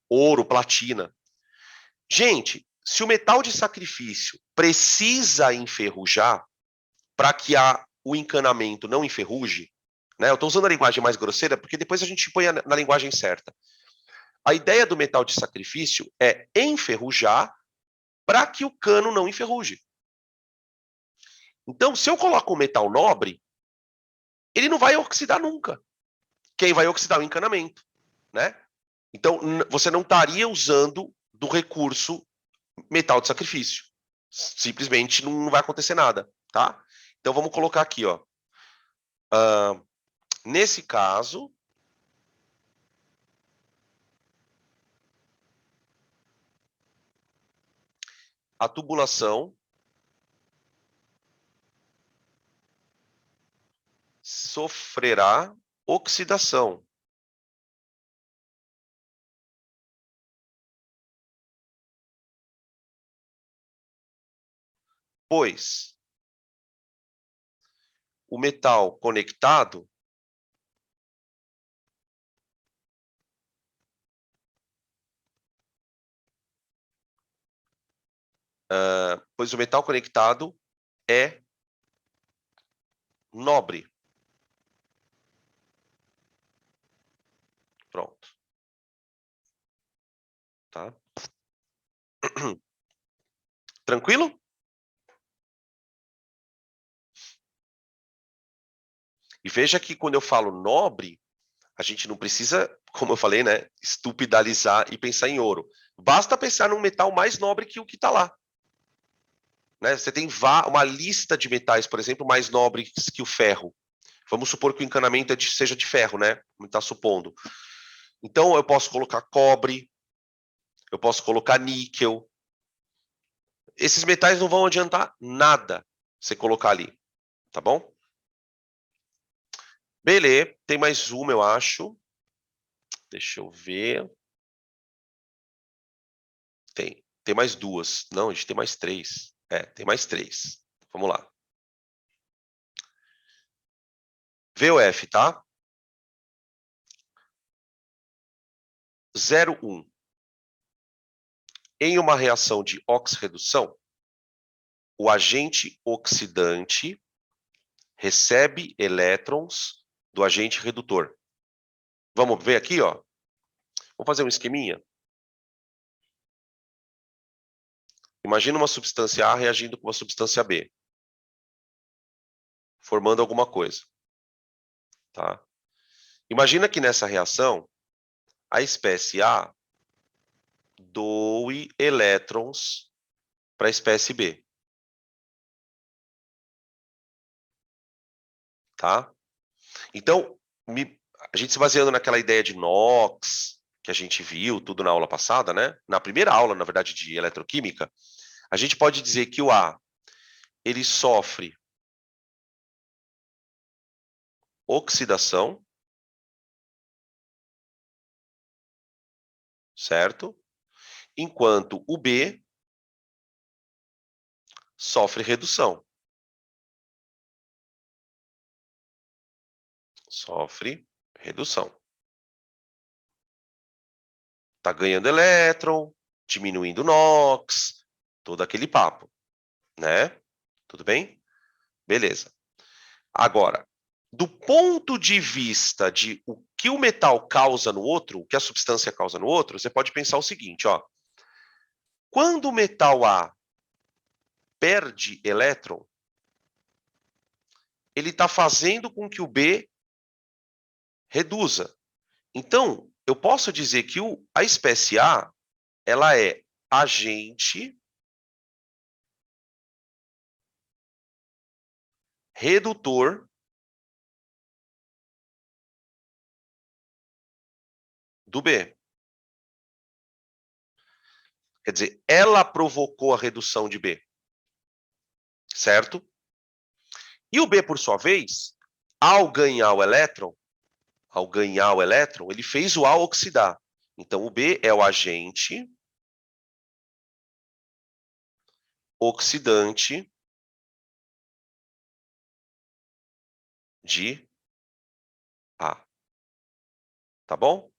Ouro, platina. Gente, se o metal de sacrifício precisa enferrujar para que o encanamento não enferruje, né? Eu estou usando a linguagem mais grosseira porque depois a gente põe na linguagem certa. A ideia do metal de sacrifício é enferrujar para que o cano não enferruje. Então, se eu coloco um metal nobre, ele não vai oxidar nunca. Quem vai oxidar é o encanamento, né? Então, você não estaria usando do recurso metal de sacrifício. Simplesmente não vai acontecer nada, tá? Então, vamos colocar aqui, ó. Nesse caso, a tubulação sofrerá oxidação. Pois o metal conectado é nobre. Pronto. Tá? Tranquilo? E veja que quando eu falo nobre, a gente não precisa, como eu falei, né, estupidalizar e pensar em ouro. Basta pensar num metal mais nobre que o que está lá. né? Você tem uma lista de metais, por exemplo, mais nobres que o ferro. Vamos supor que o encanamento seja de ferro, né? Como está supondo. Então, eu posso colocar cobre, eu posso colocar níquel. Esses metais não vão adiantar nada você colocar ali, tá bom? Beleza, tem mais uma, eu acho. Deixa eu ver. Tem mais duas. Não, a gente tem mais três. Tem mais três. Vamos lá. VOF, tá? 0,1. Em uma reação de oxirredução, o agente oxidante recebe elétrons do agente redutor. Vamos ver aqui, ó. Vamos fazer um esqueminha. Imagina uma substância A reagindo com uma substância B, formando alguma coisa, tá? Imagina que nessa reação, a espécie A doe elétrons para a espécie B, tá? Então, a gente se baseando naquela ideia de NOx, que a gente viu tudo na aula passada, né? Na primeira aula, na verdade, de eletroquímica, a gente pode dizer que o A, ele sofre oxidação, certo? Enquanto o B sofre redução. Sofre redução. Tá ganhando elétron, diminuindo NOx, todo aquele papo, né? Tudo bem? Beleza. Agora, do ponto de vista de o que o metal causa no outro, o que a substância causa no outro, você pode pensar o seguinte, ó. Quando o metal A perde elétron, ele está fazendo com que o B reduza. Então, eu posso dizer que a espécie A, ela é agente redutor do B. Quer dizer, ela provocou a redução de B. Certo? E o B, por sua vez, ao ganhar o elétron, ele fez o A oxidar. Então, o B é o agente oxidante de A. Tá bom?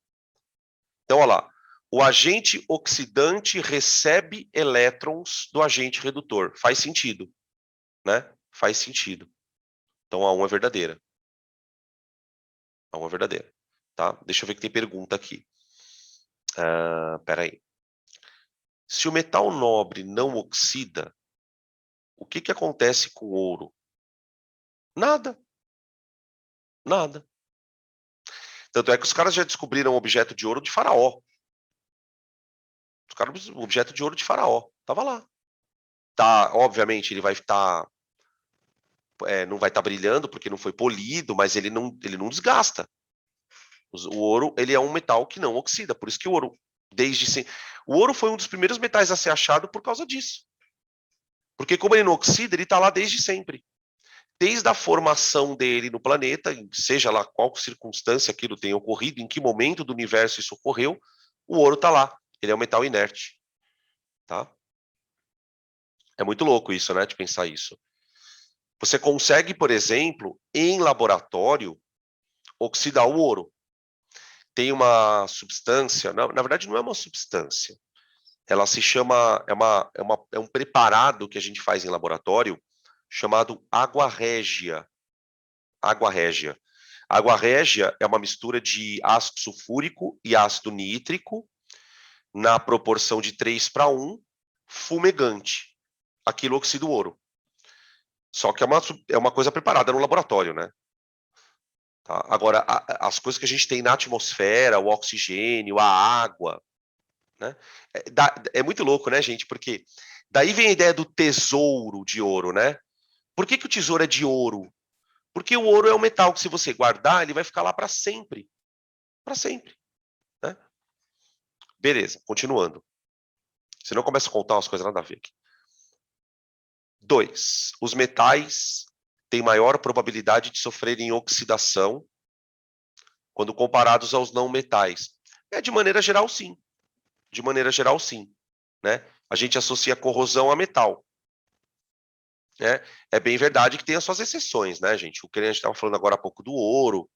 Então, olha lá. O agente oxidante recebe elétrons do agente redutor. Faz sentido, né? Faz sentido. Então, a 1 é verdadeira. A 1 é verdadeira. Tá? Deixa eu ver que tem pergunta aqui. Peraí. Se o metal nobre não oxida, o que acontece com o ouro? Nada. Nada. Tanto é que os caras já descobriram o objeto de ouro de Faraó. O objeto de ouro de Faraó. Tava lá. Tá, obviamente, ele vai estar. Não vai estar brilhando porque não foi polido, mas ele não desgasta. O ouro, ele é um metal que não oxida. Por isso que o ouro, desde sempre. O ouro foi um dos primeiros metais a ser achado por causa disso. Porque como ele não oxida, ele está lá desde sempre. Desde a formação dele no planeta, seja lá qual circunstância aquilo tenha ocorrido, em que momento do universo isso ocorreu, o ouro está lá. Ele é um metal inerte. Tá? É muito louco isso, né, de pensar isso. Você consegue, por exemplo, em laboratório, oxidar o ouro. Tem uma substância, na verdade não é uma substância, ela se chama, é um preparado que a gente faz em laboratório, chamado água régia. Água régia. Água régia é uma mistura de ácido sulfúrico e ácido nítrico, na proporção de 3:1, fumegante. Aquilo oxida o ouro. Só que é uma coisa preparada no laboratório, né? Tá? Agora, as coisas que a gente tem na atmosfera, o oxigênio, a água, né? É muito louco, né, gente? Porque Daí vem a ideia do tesouro de ouro, né? Por que o tesouro é de ouro? Porque o ouro é um metal que, se você guardar, ele vai ficar lá para sempre. Para sempre. Né? Beleza, continuando. Senão começa a contar umas coisas nada a ver aqui. 2. Os metais têm maior probabilidade de sofrerem oxidação quando comparados aos não metais. De maneira geral, sim. De maneira geral, sim. Né? A gente associa corrosão a metal. Né? É bem verdade que tem as suas exceções, né, gente? O que a gente estava falando agora há pouco do ouro.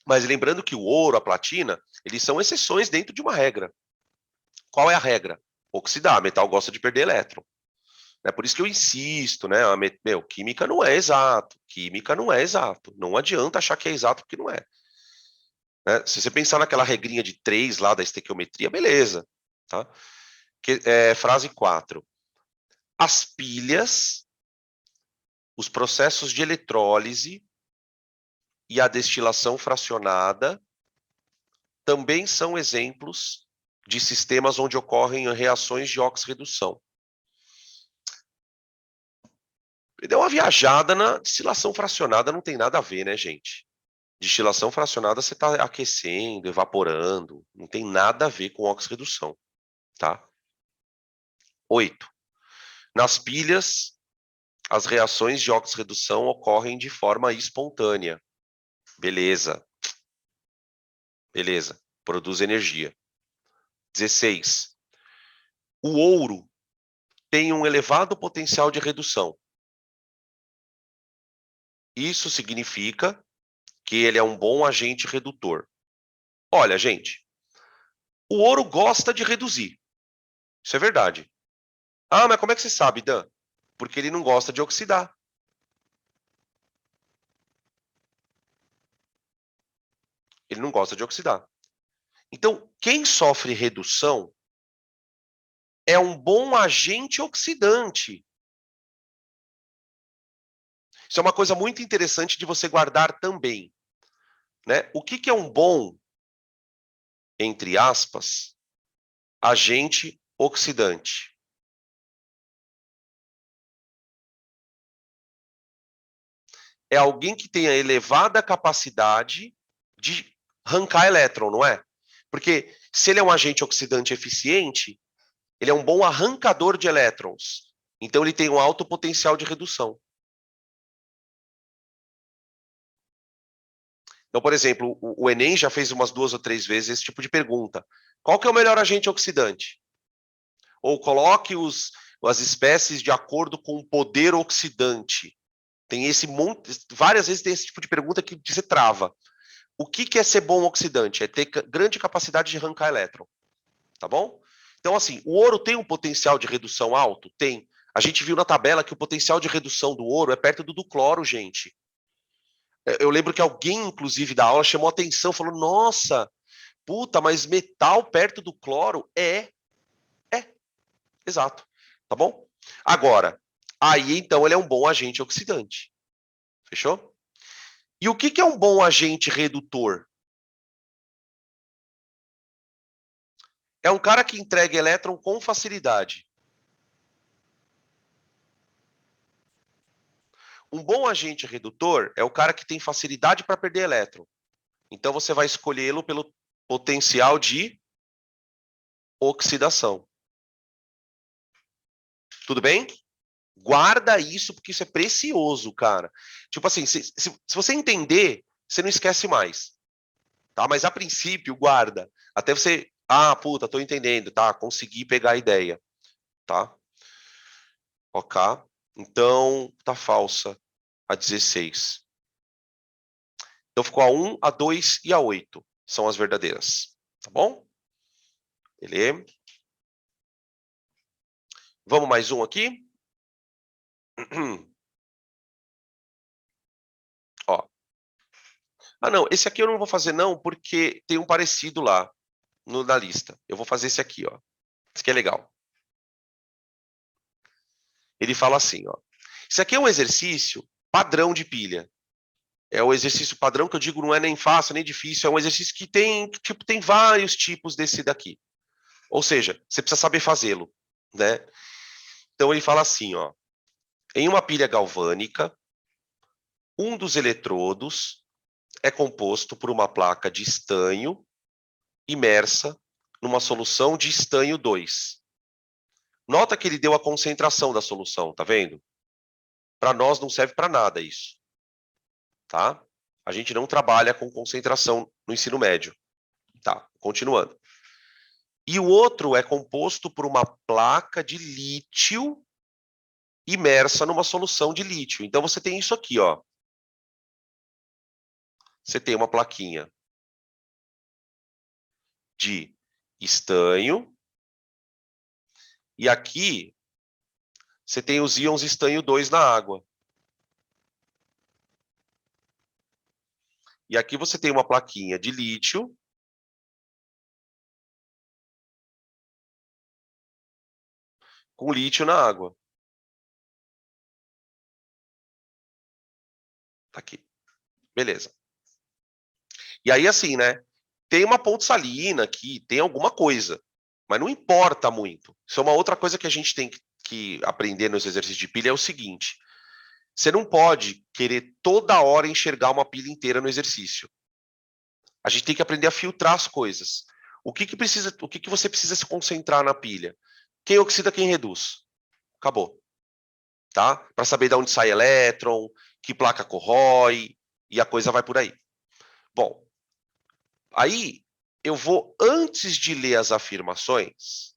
Mas lembrando que o ouro, a platina, eles são exceções dentro de uma regra. Qual é a regra? Oxidar. Metal gosta de perder elétron. É por isso que eu insisto, né? Química não é exato. Química não é exato. Não adianta achar que é exato porque não é. Né? Se você pensar naquela regrinha de 3 lá da estequiometria, beleza. Tá? Frase 4. As pilhas, os processos de eletrólise e a destilação fracionada também são exemplos de sistemas onde ocorrem reações de oxirredução. Ele deu uma viajada na destilação fracionada, não tem nada a ver, né, gente? Destilação fracionada você está aquecendo, evaporando, não tem nada a ver com oxirredução, tá? 8. Nas pilhas, as reações de oxirredução ocorrem de forma espontânea. Beleza. Beleza. Produz energia. 16. O ouro tem um elevado potencial de redução. Isso significa que ele é um bom agente redutor. Olha, gente, o ouro gosta de reduzir. Isso é verdade. Ah, mas como é que você sabe, Dan? Porque ele não gosta de oxidar. Ele não gosta de oxidar. Então, quem sofre redução é um bom agente oxidante. Isso é uma coisa muito interessante de você guardar também. Né? O que é um bom, entre aspas, agente oxidante? É alguém que tenha elevada capacidade de arrancar elétron, não é? Porque se ele é um agente oxidante eficiente, ele é um bom arrancador de elétrons. Então ele tem um alto potencial de redução. Então, por exemplo, o Enem já fez umas 2 ou 3 vezes esse tipo de pergunta. Qual que é o melhor agente oxidante? Ou coloque as espécies de acordo com o poder oxidante. Tem esse monte, várias vezes tem esse tipo de pergunta que você trava. O que é ser bom oxidante? É ter grande capacidade de arrancar elétron. Tá bom? Então, assim, o ouro tem um potencial de redução alto? Tem. A gente viu na tabela que o potencial de redução do ouro é perto do cloro, gente. Eu lembro que alguém, inclusive, da aula chamou atenção, falou, nossa, puta, mas metal perto do cloro? Exato. Tá bom? Agora, aí, então, ele é um bom agente oxidante. Fechou? E o que é um bom agente redutor? É um cara que entrega elétron com facilidade. Um bom agente redutor é o cara que tem facilidade para perder elétron. Então você vai escolhê-lo pelo potencial de oxidação. Tudo bem? Guarda isso, porque isso é precioso, cara. Tipo assim, se você entender, você não esquece mais. Tá? Mas a princípio, guarda. Até você. Ah, puta, tô entendendo, tá? Consegui pegar a ideia. Tá? Ok. Então, tá falsa a 16. Então ficou a 1, a 2 e a 8. São as verdadeiras. Tá bom? Beleza? Vamos mais um aqui? Ó. Ah, não. Esse aqui eu não vou fazer, não, porque tem um parecido lá na lista. Eu vou fazer esse aqui, ó. Esse aqui é legal. Ele fala assim, ó. Isso aqui é um exercício padrão de pilha. É o exercício padrão que eu digo não é nem fácil, nem difícil. É um exercício que tem, tipo, tem vários tipos desse daqui. Ou seja, você precisa saber fazê-lo, né? Então ele fala assim, ó, em uma pilha galvânica, um dos eletrodos é composto por uma placa de estanho imersa numa solução de estanho 2. Nota que ele deu a concentração da solução, tá vendo? Para nós não serve para nada isso, tá? A gente não trabalha com concentração no ensino médio. Tá, continuando. E o outro é composto por uma placa de lítio imersa numa solução de lítio. Então você tem isso aqui, ó. Você tem uma plaquinha de estanho e aqui você tem os íons estanho 2 na água. E aqui você tem uma plaquinha de lítio com lítio na água. Tá aqui. Beleza. E aí, assim, né? Tem uma ponte salina aqui, tem alguma coisa. Mas não importa muito. Isso é uma outra coisa que a gente tem que aprender nos exercícios de pilha, é o seguinte. Você não pode querer toda hora enxergar uma pilha inteira no exercício. A gente tem que aprender a filtrar as coisas. O que você precisa se concentrar na pilha? Quem oxida, quem reduz. Acabou. Tá? Para saber de onde sai elétron, que placa corrói, e a coisa vai por aí. Bom, aí eu vou, antes de ler as afirmações,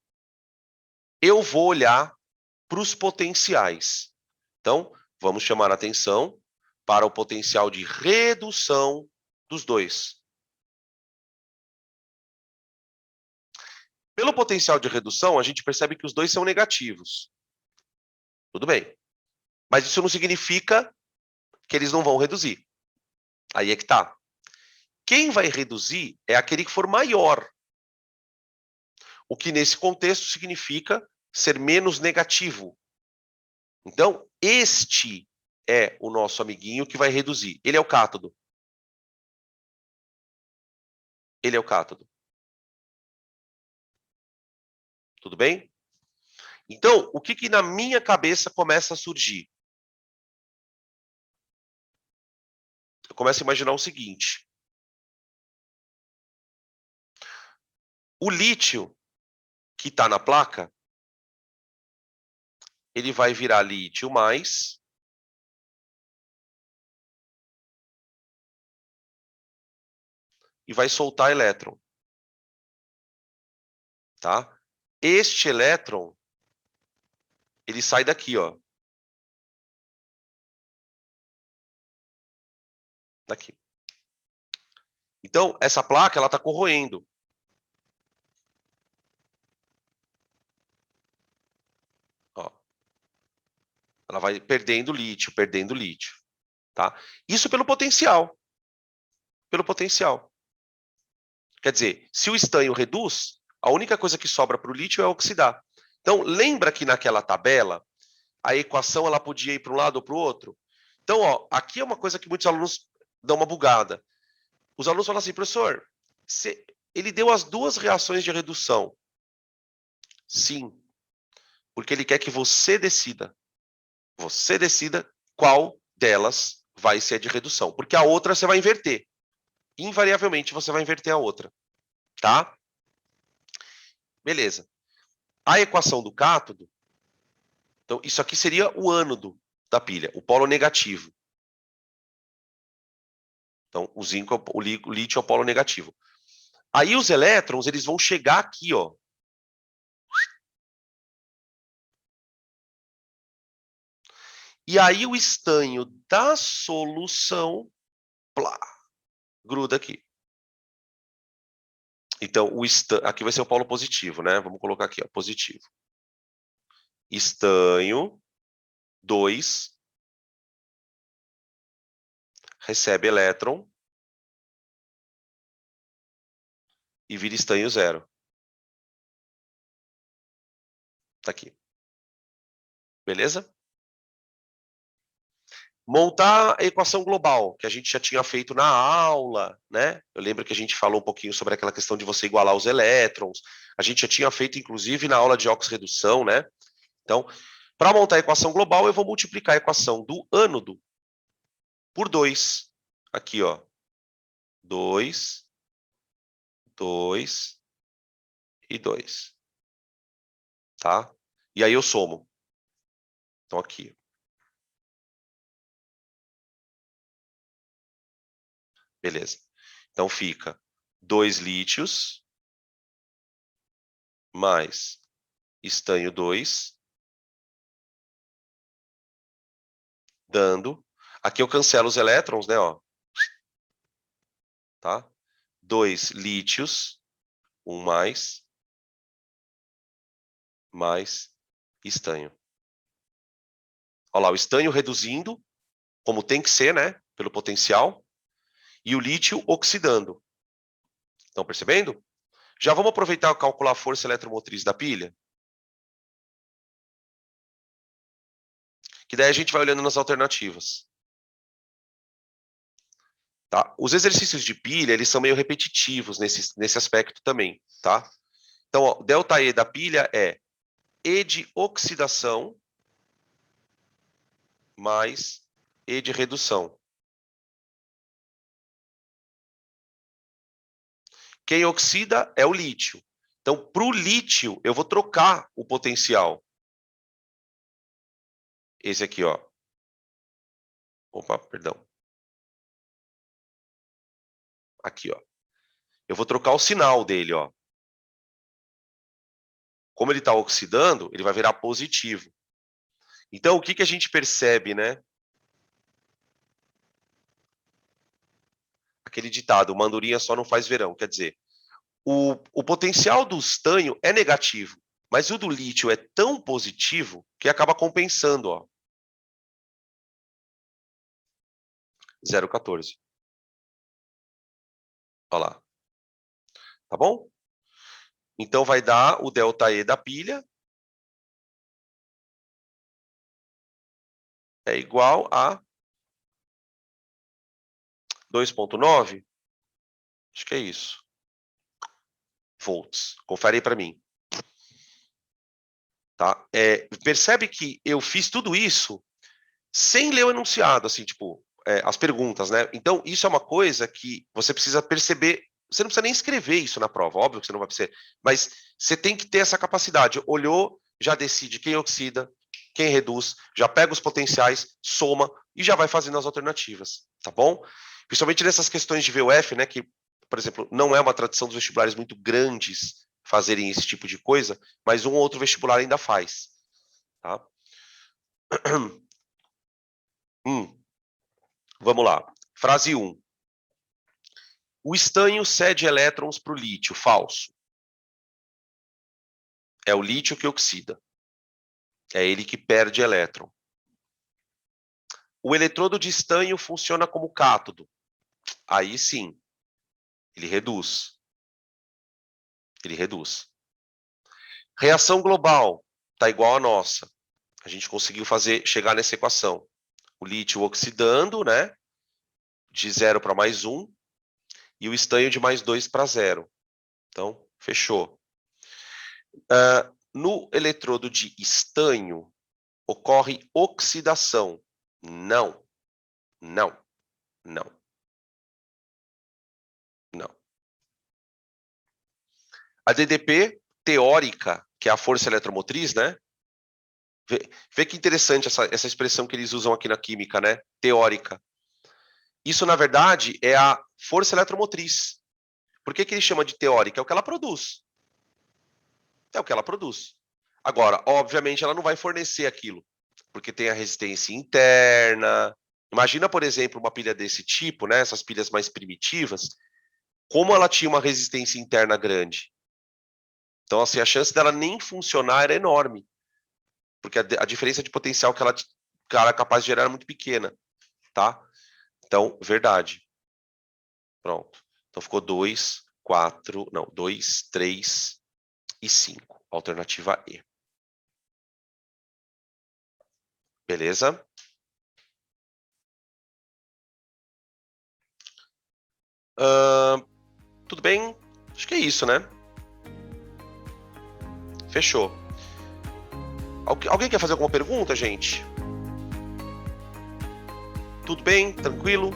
eu vou olhar para os potenciais. Então, vamos chamar a atenção para o potencial de redução dos dois. Pelo potencial de redução, a gente percebe que os dois são negativos. Tudo bem. Mas isso não significa que eles não vão reduzir. Aí é que tá. Quem vai reduzir é aquele que for maior. O que nesse contexto significa ser menos negativo. Então, este é o nosso amiguinho que vai reduzir. Ele é o cátodo. Ele é o cátodo. Tudo bem? Então, o que na minha cabeça começa a surgir? Eu começo a imaginar o seguinte. O lítio que está na placa, ele vai virar lítio mais e vai soltar elétron. Tá? Este elétron, ele sai daqui, ó. Daqui. Então, essa placa, ela está corroendo. Ó. Ela vai perdendo lítio, perdendo lítio. Tá? Isso pelo potencial. Pelo potencial. Quer dizer, se o estanho reduz, a única coisa que sobra para o lítio é oxidar. Então, lembra que naquela tabela, a equação ela podia ir para um lado ou para o outro? Então, ó, aqui é uma coisa que muitos alunos dão uma bugada. Os alunos falam assim, professor, ele deu as duas reações de redução. Sim, porque ele quer que você decida. Você decida qual delas vai ser de redução. Porque a outra você vai inverter. Invariavelmente você vai inverter a outra. Tá? Beleza. A equação do cátodo, então isso aqui seria o ânodo da pilha, o polo negativo. Então, o zinco, o lítio é o polo negativo. Aí os elétrons, eles vão chegar aqui, ó. E aí o estanho da solução, plá, gruda aqui. Então, aqui vai ser o polo positivo, né? Vamos colocar aqui, ó, positivo. Estanho 2 recebe elétron e vira estanho 0. Tá aqui. Beleza? Montar a equação global, que a gente já tinha feito na aula, né? Eu lembro que a gente falou um pouquinho sobre aquela questão de você igualar os elétrons. A gente já tinha feito, inclusive, na aula de oxirredução, né? Então, para montar a equação global, eu vou multiplicar a equação do ânodo por 2. Aqui, ó. 2, 2 e 2. Tá? E aí eu somo. Então, aqui. Beleza. Então, fica 2 lítios mais estanho 2, dando... Aqui eu cancelo os elétrons, né? Ó, tá? 2 lítios, 1 mais estanho. Olha lá, o estanho reduzindo, como tem que ser, né? Pelo potencial. E o lítio oxidando. Estão percebendo? Já vamos aproveitar e calcular a força eletromotriz da pilha? Que daí a gente vai olhando nas alternativas. Tá? Os exercícios de pilha, eles são meio repetitivos nesse aspecto também, tá? Então, ó, ΔE da pilha é E de oxidação mais E de redução. Quem oxida é o lítio. Então, para o lítio, eu vou trocar o potencial. Esse aqui, ó. Opa, perdão. Aqui, ó. Eu vou trocar o sinal dele, ó. Como ele está oxidando, ele vai virar positivo. Então, o que, que a gente percebe, né? Aquele ditado, uma andorinha só não faz verão. Quer dizer, o potencial do estanho é negativo, mas o do lítio é tão positivo que acaba compensando, ó. 0,14. Olha lá. Tá bom? Então, vai dar o ΔE da pilha é igual a 2,9? Acho que é isso. Volts. Confere aí para mim. Tá? Percebe que eu fiz tudo isso sem ler o enunciado, assim, tipo, as perguntas, né? Então, isso é uma coisa que você precisa perceber. Você não precisa nem escrever isso na prova, óbvio que você não vai precisar, mas você tem que ter essa capacidade. Olhou, já decide quem oxida, quem reduz, já pega os potenciais, soma e já vai fazendo as alternativas, tá bom? Principalmente nessas questões de VUF, né, que, por exemplo, não é uma tradição dos vestibulares muito grandes fazerem esse tipo de coisa, mas um ou outro vestibular ainda faz, tá? Vamos lá. Frase 1. O estanho cede elétrons para o lítio. Falso. É o lítio que oxida. É ele que perde elétron. O eletrodo de estanho funciona como cátodo. Aí sim, ele reduz. Ele reduz. Reação global está igual à nossa. A gente conseguiu chegar nessa equação. O lítio oxidando, né? De 0 para mais 1. E o estanho de mais 2 para 0. Então, fechou. No eletrodo de estanho, ocorre oxidação. Não, não, não, não. A DDP teórica, que é a força eletromotriz, né? Vê que interessante essa expressão que eles usam aqui na química, né? Teórica. Isso, na verdade, é a força eletromotriz. Por que ele chama de teórica? É o que ela produz. É o que ela produz. Agora, obviamente, ela não vai fornecer aquilo, porque tem a resistência interna. Imagina, por exemplo, uma pilha desse tipo, né? Essas pilhas mais primitivas, como ela tinha uma resistência interna grande. Então, assim, a chance dela nem funcionar era enorme, porque a diferença de potencial que ela era capaz de gerar era muito pequena, tá? Então, verdade. Pronto. Então, ficou 2, 4, não, 2, 3 e 5. Alternativa E. Beleza? Tudo bem? Acho que é isso, né? Fechou. Alguém quer fazer alguma pergunta, gente? Tudo bem? Tranquilo?